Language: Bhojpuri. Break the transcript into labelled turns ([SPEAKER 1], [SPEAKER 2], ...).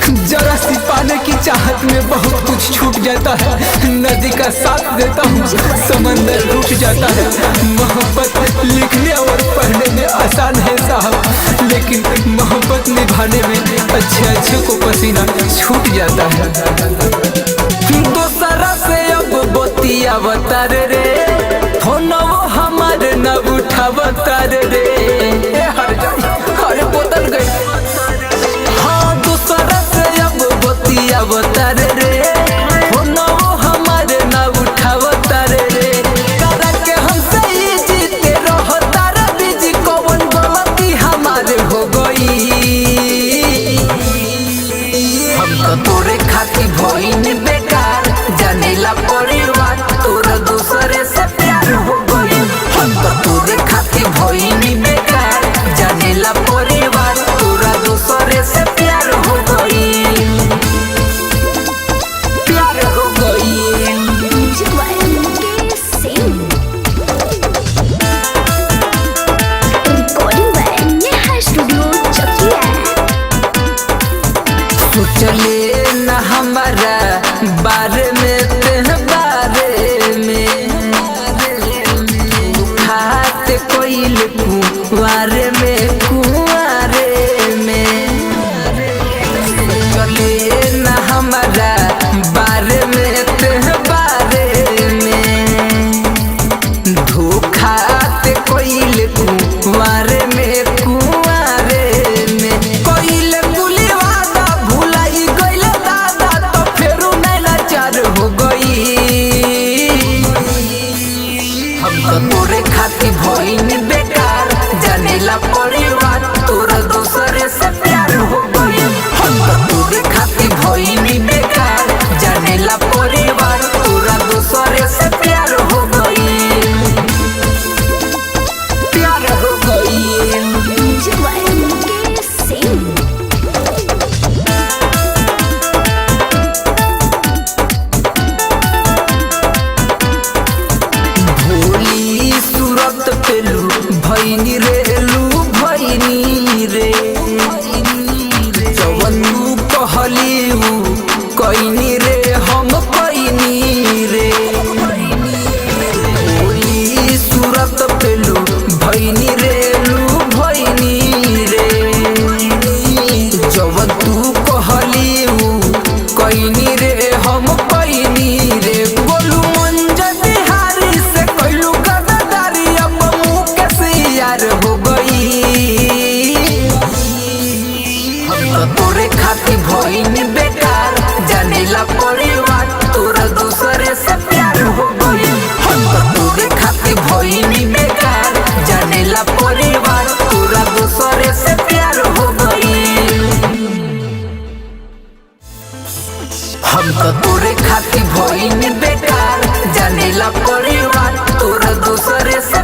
[SPEAKER 1] जरा सी पाने की चाहत में बहुत कुछ छूट जाता है। नदी का साथ देता हूँ, समंदर रूठ जाता है। मोहब्बत लिखने और पढ़ने में आसान है साहब, लेकिन मोहब्बत निभाने में अच्छे को पसीना छूट जाता है। दूसरा से अब बतिया बता रे, फोनो हमारे न उठा बता रे। अरे बोतल गई, हाँ दूसरा से अब बतिया बता रे, फोनो हमारे न उठा बता रे। करा के हमसे ही जीते रहो तारा बीजी, कौन गलती हमारे हो गई। हम तो तोरे खातिर भइल बेकार, जानेला परिवार तोरा दूसरे से प्यार हो गई। हम तो तोरे खातिर भइल बेकार, जानेला परिवार तोरा दूसरे से प्यार हो गई। प्यार हो गई। सोचले न हमारा बारे में, तेह बारे में खाते कोई कुआरे में, कुआरे में। सोचले न हमारा बारे में, तेह बारे में धोखाते कोई कुआरे में, कुआरे में। कोई कुली वादा भुलाई गइल दादा, तो फेरू नहीं लाचार हो गई। हम तो तोरे खातिर भइल बेकार, जानेला परिवार तोरा दूसरे से प्यार हो गई। हम तो तोरे खातिर भइल बेकार, जानेला परिवार तोरा दूसरे से प्यार हो गई। प्यार हो गई। भोली सूरत पेलू भैनी रे, लू भैनी रे। जवन तू कहली कैनी रे, हम कैनी रे। भोली सूरत पेलू भैनी रे, लू भैनी रे। जवन तू कहली कैनी रे, हम कैनी रे। बोलू मंजा बिहारी से कैलू गद्दारी, अब मुँह के सियार हो गई। हम तो तोरे खातिर भइल बेकार, जानेला परिवार तोरा दूसरे से प्यार हो गई। हम तो तोरे खातिर भइल बेकार, जानेला परिवार तोरा दूसरे से प्यार हो गई। हम तो तोरे खातिर भइल बेकार, जानेला परिवार तोरा दूसरे से